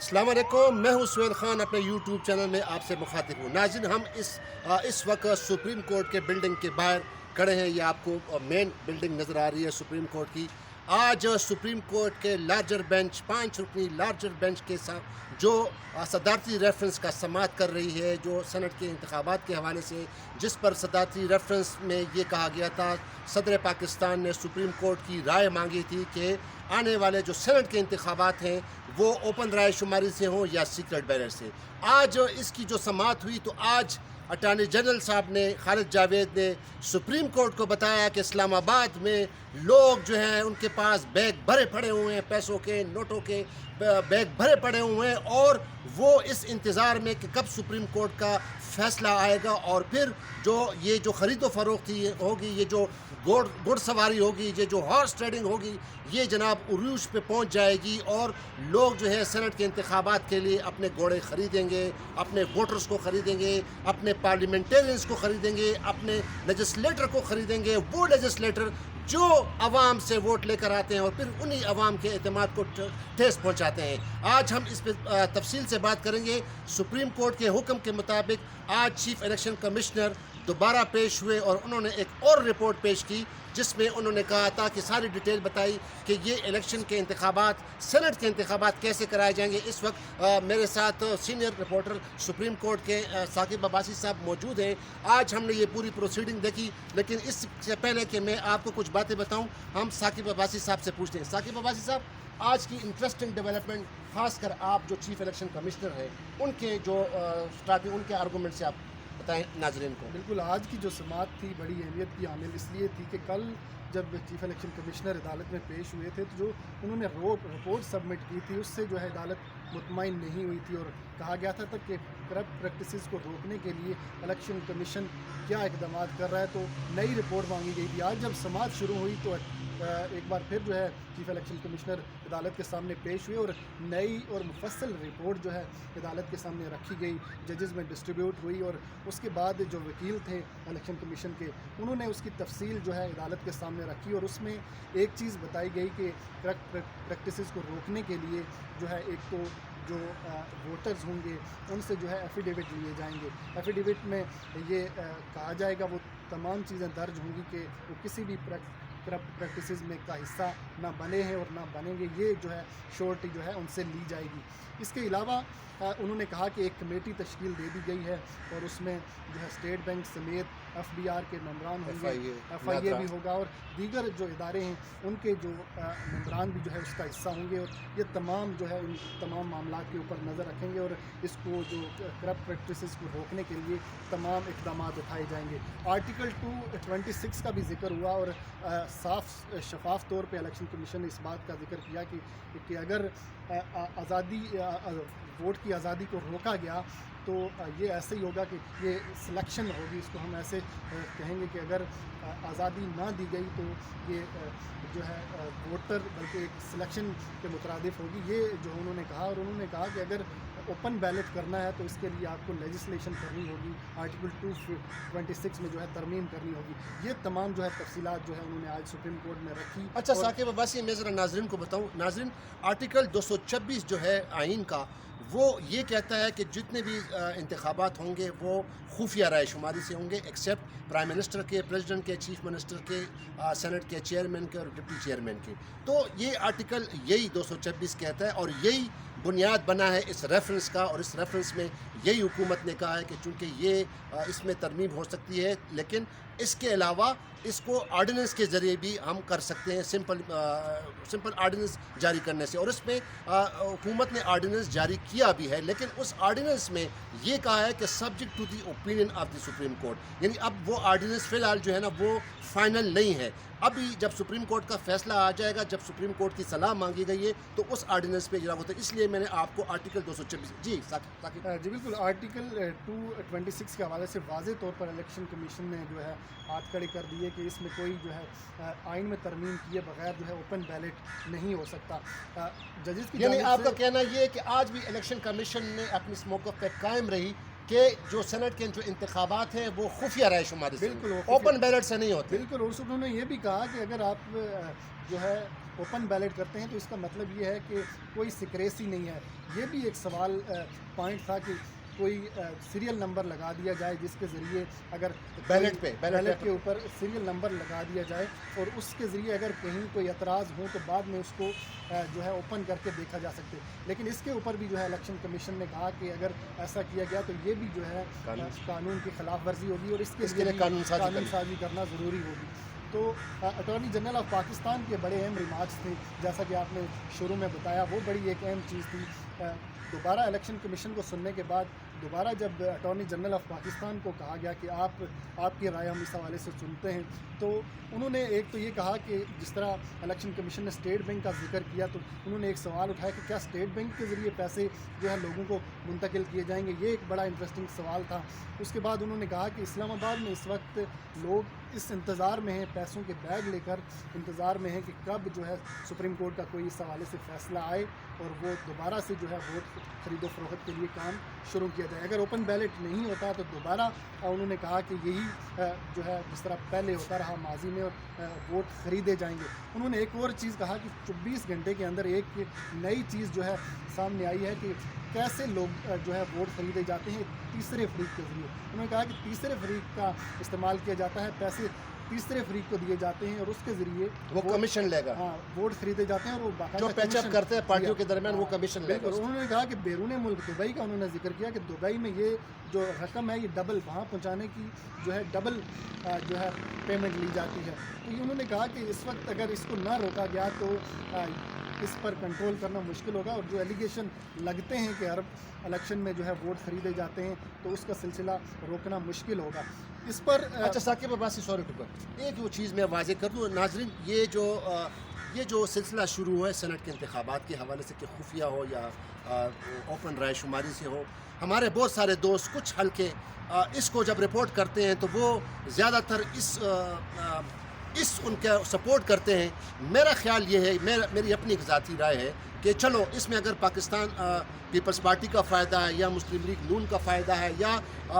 السلام علیکم، میں ہوں سہیل خان، اپنے یوٹیوب چینل میں آپ سے مخاطب ہوں۔ ناظرین، ہم اس وقت سپریم کورٹ کے بلڈنگ کے باہر کھڑے ہیں۔ یہ آپ کو مین بلڈنگ نظر آ رہی ہے سپریم کورٹ کی۔ آج سپریم کورٹ کے لارجر بینچ، 5 رکنی لارجر بینچ کے ساتھ جو صدارتی ریفرنس کا سماعت کر رہی ہے، جو سینٹ کے انتخابات کے حوالے سے، جس پر صدارتی ریفرنس میں یہ کہا گیا تھا، صدر پاکستان نے سپریم کورٹ کی رائے مانگی تھی کہ آنے والے جو سینٹ کے انتخابات ہیں وہ اوپن رائے شماری سے ہوں یا سیکرٹ بیلٹ سے۔ آج اس کی جو سماعت ہوئی تو آج اٹارنی جنرل صاحب نے، خالد جاوید نے سپریم کورٹ کو بتایا کہ اسلام آباد میں لوگ جو ہیں ان کے پاس بیگ بھرے پڑے ہوئے ہیں، پیسوں کے، نوٹوں کے بیگ بھرے پڑے ہوئے ہیں، اور وہ اس انتظار میں کہ کب سپریم کورٹ کا فیصلہ آئے گا، اور پھر یہ جو خرید و فروخت ہوگی، یہ جو گھڑ سواری ہوگی، یہ جو ہارس ٹریڈنگ ہوگی، یہ جناب عروج پہ پہنچ جائے گی، اور لوگ جو ہے سینٹ کے انتخابات کے لیے اپنے گھوڑے خریدیں گے، اپنے ووٹرز کو خریدیں گے، اپنے پارلیمنٹیرینز کو خریدیں گے، اپنے لیجسلیٹر کو خریدیں گے، وہ لیجسلیٹر جو عوام سے ووٹ لے کر آتے ہیں اور پھر انہی عوام کے اعتماد کو ٹھیس پہنچاتے ہیں۔ آج ہم اس پہ تفصیل سے بات کریں گے۔ سپریم کورٹ کے حکم کے مطابق آج چیف الیکشن کمشنر دوبارہ پیش ہوئے اور انہوں نے ایک اور رپورٹ پیش کی، جس میں انہوں نے کہا تھا کہ ساری ڈیٹیل بتائی کہ یہ الیکشن کے انتخابات، سینٹ کے انتخابات کیسے کرائے جائیں گے۔ اس وقت میرے ساتھ سینئر رپورٹر سپریم کورٹ کے ثاقب عباسی صاحب موجود ہیں۔ آج ہم نے یہ پوری پروسیڈنگ دیکھی، لیکن اس سے پہلے کہ میں آپ کو کچھ باتیں بتاؤں، ہم ثاقب عباسی صاحب سے پوچھتے ہیں۔ ثاقب عباسی صاحب، آج کی انٹرسٹنگ ڈیولپمنٹ، خاص کر آپ جو چیف الیکشن کمشنر ہیں، ان کے جو ان کے آرگومنٹ سے آپ بتائیں ناظرین کو۔ بالکل، آج کی جو سماعت تھی بڑی اہمیت کی حامل اس لیے تھی کہ کل جب چیف الیکشن کمشنر عدالت میں پیش ہوئے تھے تو جو انہوں نے رپورٹ سبمٹ کی تھی، اس سے جو ہے عدالت مطمئن نہیں ہوئی تھی، اور کہا گیا تھا کہ کرپٹ پریکٹسز کو روکنے کے لیے الیکشن کمیشن کیا اقدامات کر رہا ہے، تو نئی رپورٹ مانگی گئی تھی۔ آج جب سماعت شروع ہوئی تو ایک بار پھر جو ہے چیف الیکشن کمشنر عدالت کے سامنے پیش ہوئے اور نئی اور مفصل رپورٹ جو ہے عدالت کے سامنے رکھی گئی، ججز میں ڈسٹریبیوٹ ہوئی، اور اس کے بعد جو وکیل تھے الیکشن کمیشن کے، انہوں نے اس کی تفصیل جو ہے عدالت کے سامنے رکھی، اور اس میں ایک چیز بتائی گئی کہ کرپٹ پریکٹسز کو روکنے کے لیے جو ہے ایک تو جو ووٹرز ہوں گے ان سے جو ہے ایفیڈیوٹ لیے جائیں گے۔ ایفیڈیوٹ میں یہ کہا جائے گا، وہ تمام چیزیں درج ہوں گی کہ وہ کسی بھی کرپٹ پریکٹسز میں کا حصہ نہ بنے ہیں اور نہ بنیں گے، یہ جو ہے شورٹی جو ہے ان سے لی جائے گی۔ اس کے علاوہ انہوں نے کہا کہ ایک کمیٹی تشکیل دے دی گئی ہے، اور اس میں جو ہے اسٹیٹ بینک سمیت ایف بی آر کے ممبران ہوں گے، ایف آئی اے بھی ہوگا، اور دیگر جو ادارے ہیں ان کے جو ممبران بھی جو ہے اس کا حصہ ہوں گے، اور یہ تمام جو ہے ان تمام معاملات کے اوپر نظر رکھیں گے، اور اس کو جو کرپٹ پریکٹسز کو روکنے کے لیے تمام اقدامات اٹھائے جائیں گے۔ آرٹیکل 226 کا بھی ذکر ہوا، اور صاف شفاف طور پہ الیکشن کمیشن نے اس بات کا ذکر کیا کہ اگر ووٹ کی آزادی کو روکا گیا تو یہ ایسے ہی ہوگا کہ یہ سلیکشن ہوگی، اس کو ہم ایسے کہیں گے کہ اگر آزادی نہ دی گئی تو یہ جو ہے ووٹر بلکہ ایک سلیکشن کے مترادف ہوگی، یہ جو انہوں نے کہا۔ اور انہوں نے کہا کہ اگر اوپن بیلٹ کرنا ہے تو اس کے لیے آپ کو لیجسلیشن کرنی ہوگی، آرٹیکل 226 میں جو ہے ترمیم کرنی ہوگی۔ یہ تمام جو ہے تفصیلات جو ہے انہوں نے آج سپریم کورٹ میں رکھی۔ اچھا ثاقب عباسی، میں ذرا ناظرین کو بتاؤں۔ ناظرین، آرٹیکل 226 جو ہے آئین کا، وہ یہ کہتا ہے کہ جتنے بھی انتخابات ہوں گے وہ خفیہ رائے شماری سے ہوں گے، ایکسیپٹ پرائم منسٹر کے، پریزیڈنٹ کے، چیف منسٹر کے، سینٹ کے چیئرمین کے اور ڈپٹی چیئرمین کے۔ تو یہ آرٹیکل یہی 226 کہتا ہے، اور یہی بنیاد بنا ہے اس ریفرنس کا، اور اس ریفرنس میں یہی حکومت نے کہا ہے کہ چونکہ یہ اس میں ترمیم ہو سکتی ہے، لیکن اس کے علاوہ اس کو آرڈیننس کے ذریعے بھی ہم کر سکتے ہیں، سمپل آرڈیننس جاری کرنے سے، اور اس میں حکومت نے آرڈیننس جاری کیا بھی ہے، لیکن اس آرڈیننس میں یہ کہا ہے کہ subject to the opinion of the Supreme Court, یعنی اب وہ آرڈیننس فی الحال جو ہے نا وہ فائنل نہیں ہے۔ ابھی جب سپریم کورٹ کا فیصلہ آ جائے گا، جب سپریم کورٹ کی صلاح مانگی گئی ہے تو اس آرڈیننس پہ اجرا ہوتا ہے، اس لیے میں نے آپ کو آرٹیکل 226 جی بالکل، آرٹیکل 226 کے حوالے سے واضح طور پر الیکشن کمیشن نے جو ہے ہاتھ کھڑے کر دیے کہ اس میں کوئی جو ہے آئین میں ترمیم کیے بغیر جو ہے اوپن بیلٹ نہیں ہو سکتا۔ ججز کی یعنی آپ کا کہنا یہ ہے کہ آج بھی الیکشن کمیشن نے اپنی اس موقف پہ قائم رہی کہ جو سینٹ کے جو انتخابات ہیں وہ خفیہ رائے شماری سے بالکل، وہ اوپن بیلٹ سے نہیں ہوتے. بالکل. اور انہوں نے یہ بھی کہا کہ اگر آپ جو ہے اوپن بیلٹ کرتے ہیں تو اس کا مطلب یہ ہے کہ کوئی سیکریسی نہیں ہے. یہ بھی ایک سوال پوائنٹ تھا کہ کوئی سیریل نمبر لگا دیا جائے جس کے ذریعے اگر بیلٹ پہ بیلٹ کے اوپر سیریل نمبر لگا دیا جائے اور اس کے ذریعے اگر کہیں کوئی اعتراض ہو تو بعد میں اس کو جو ہے اوپن کر کے دیکھا جا سکتے. لیکن اس کے اوپر بھی جو ہے الیکشن کمیشن نے کہا کہ اگر ایسا کیا گیا تو یہ بھی جو ہے قانون کی خلاف ورزی ہوگی اور اس کے لیے قانون سازی کرنا ضروری ہوگی. تو اٹارنی جنرل آف پاکستان کے بڑے اہم ریمارکس تھے جیسا کہ آپ نے شروع میں بتایا. وہ بڑی ایک اہم چیز تھی. دوبارہ الیکشن کمیشن کو سننے کے بعد دوبارہ جب اٹارنی جنرل آف پاکستان کو کہا گیا کہ آپ کی رائے ہم اس حوالے سے سنتے ہیں تو انہوں نے ایک تو یہ کہا کہ جس طرح الیکشن کمیشن نے اسٹیٹ بینک کا ذکر کیا تو انہوں نے ایک سوال اٹھایا کہ کیا اسٹیٹ بینک کے ذریعے پیسے جو ہے لوگوں کو منتقل کیے جائیں گے. یہ ایک بڑا انٹرسٹنگ سوال تھا. اس کے بعد انہوں نے کہا کہ اسلام آباد میں اس وقت لوگ اس انتظار میں ہیں, پیسوں کے بیگ لے کر انتظار میں ہیں کہ کب جو ہے سپریم کورٹ کا کوئی اس حوالے سے فیصلہ آئے اور وہ دوبارہ سے جو ہے ووٹ خرید و فروخت کے لیے کام شروع کیا جائے. اگر اوپن بیلٹ نہیں ہوتا تو دوبارہ انہوں نے کہا کہ یہی جو ہے جس طرح پہلے ہوتا رہا ماضی میں ووٹ خریدے جائیں گے. انہوں نے ایک اور چیز کہا کہ 24 گھنٹے کے اندر ایک نئی چیز جو ہے سامنے آئی ہے کہ کیسے لوگ جو ہے ووٹ خریدے جاتے ہیں تیسرے فریق کے ذریعے. انہوں نے کہا کہ تیسرے فریق کا استعمال کیا جاتا ہے, پیسے تیسرے فریق کو دیے جاتے ہیں اور اس کے ذریعے وہ کمیشن لے گا. ہاں, ووٹ خریدے جاتے ہیں اور وہ جو پیچ اپ کرتے ہیں پارٹیوں کے درمیان وہ کمیشن لے گا. انہوں نے کہا کہ بیرون ملک دبئی کا انہوں نے ذکر کیا کہ دبئی میں یہ جو رقم ہے یہ ڈبل وہاں پہنچانے کی جو ہے ڈبل جو ہے پیمنٹ لی جاتی ہے. تو یہ انہوں نے کہا کہ اس وقت اگر اس کو نہ روکا گیا تو اس پر کنٹرول کرنا مشکل ہوگا اور جو ایلیگیشن لگتے ہیں کہ عرب الیکشن میں جو ہے ووٹ خریدے جاتے ہیں تو اس کا سلسلہ روکنا مشکل ہوگا. اس پر اچھا Saqib Abbasi, sorry to cut, ایک وہ چیز میں واضح کر دوں ناظرین, یہ جو سلسلہ شروع ہوا ہے سینٹ کے انتخابات کے حوالے سے کہ خفیہ ہو یا اوپن رائے شماری سے ہو, ہمارے بہت سارے دوست کچھ حلقے اس کو جب رپورٹ کرتے ہیں تو وہ زیادہ تر اس ان کا سپورٹ کرتے ہیں. میرا خیال یہ ہے, میری اپنی ایک ذاتی رائے ہے کہ چلو اس میں اگر پاکستان پیپلز پارٹی کا فائدہ ہے یا مسلم لیگ نون کا فائدہ ہے یا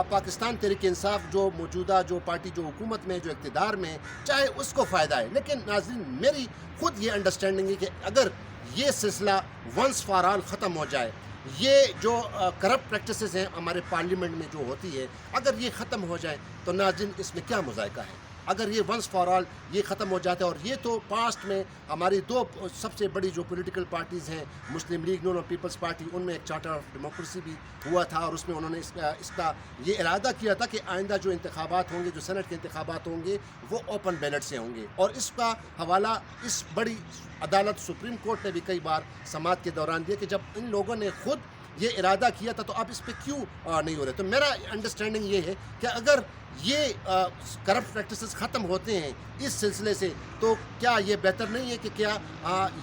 پاکستان تحریک انصاف جو موجودہ جو پارٹی جو حکومت میں جو اقتدار میں چاہے اس کو فائدہ ہے. لیکن ناظرین میری خود یہ انڈرسٹینڈنگ ہے کہ اگر یہ سلسلہ ونس فار آل ختم ہو جائے, یہ جو کرپٹ پریکٹسز ہیں ہمارے پارلیمنٹ میں جو ہوتی ہے اگر یہ ختم ہو جائے تو ناظرین اس میں کیا مذائقہ ہے. اگر یہ ونس فار آل یہ ختم ہو جاتا ہے, اور یہ تو پاسٹ میں ہماری دو سب سے بڑی جو پولیٹیکل پارٹیز ہیں مسلم لیگ نون اور پیپلز پارٹی, ان میں ایک چارٹر آف ڈیموکریسی بھی ہوا تھا اور اس میں انہوں نے اس کا یہ ارادہ کیا تھا کہ آئندہ جو انتخابات ہوں گے, جو سینٹ کے انتخابات ہوں گے وہ اوپن بیلٹ سے ہوں گے. اور اس کا حوالہ اس بڑی عدالت سپریم کورٹ نے بھی کئی بار سماعت کے دوران دیا کہ جب ان لوگوں نے خود یہ ارادہ کیا تھا تو آپ اس پہ کیوں نہیں ہو رہے. تو میرا انڈرسٹینڈنگ یہ ہے کہ اگر یہ کرپٹ پریکٹسز ختم ہوتے ہیں اس سلسلے سے تو کیا یہ بہتر نہیں ہے کہ کیا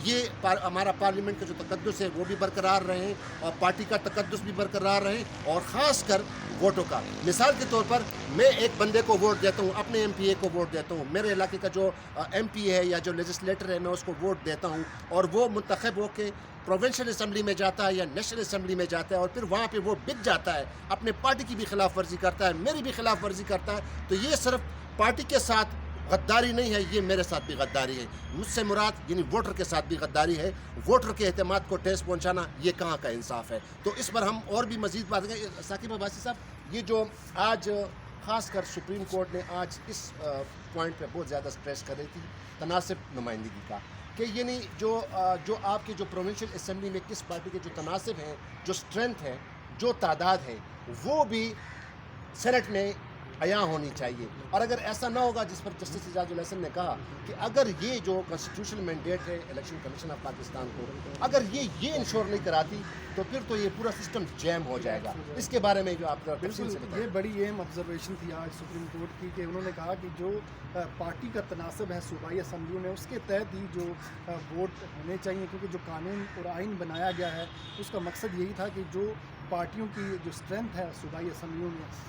یہ ہمارا پارلیمنٹ کا جو تقدس ہے وہ بھی برقرار رہے اور پارٹی کا تقدس بھی برقرار رہے, اور خاص کر ووٹوں کا. مثال کے طور پر میں ایک بندے کو ووٹ دیتا ہوں, اپنے ایم پی اے کو ووٹ دیتا ہوں, میرے علاقے کا جو ایم پی ہے یا جو لیجسلیٹر ہے میں اس کو ووٹ دیتا ہوں اور وہ منتخب ہو کے پروونشل اسمبلی میں جاتا ہے یا نیشنل اسمبلی میں جاتا ہے اور پھر وہاں پہ وہ بک جاتا ہے, اپنے پارٹی کی بھی خلاف ورزی کرتا ہے, میری بھی خلاف ورزی کرتا ہے, تو یہ صرف پارٹی کے ساتھ غداری نہیں ہے, یہ میرے ساتھ بھی غداری ہے. مجھ سے مراد یعنی ووٹر کے ساتھ بھی غداری ہے. ووٹر کے اعتماد کو ٹھیس پہنچانا یہ کہاں کا انصاف ہے. تو اس پر ہم اور بھی مزید بات کریں. ثاقب عباسی صاحب, یہ جو آج خاص کر سپریم کورٹ نے آج اس پوائنٹ پہ بہت زیادہ اسٹریس کر رہی تھی تناسب نمائندگی کا, کہ یعنی جو آپ کے جو پروونشل اسمبلی میں کس پارٹی کے جو تناسب ہیں, جو اسٹرینتھ ہے, جو تعداد ہے, وہ بھی سینٹ میں عیاں ہونی چاہیے. اور اگر ایسا نہ ہوگا جس پر جسٹس اعجاز الحسن نے کہا کہ اگر یہ جو کانسٹیٹیوشنل مینڈیٹ ہے الیکشن کمیشن آف پاکستان کو, اگر یہ انشور نہیں کراتی تو پھر تو یہ پورا سسٹم جیم ہو جائے گا. اس کے بارے میں جو آپ تفصیل سے بتائیں. یہ بڑی اہم آبزرویشن تھی آج سپریم کورٹ کی کہ انہوں نے کہا کہ جو پارٹی کا تناسب ہے صوبائی اسمبلیوں میں اس کے تحت ہی جو ووٹ ہونے چاہیے, کیونکہ جو قانون اور آئین بنایا گیا ہے اس کا مقصد یہی تھا کہ جو پارٹیوں کی جو اسٹرینتھ ہے صوبائی اسمبلیوں میں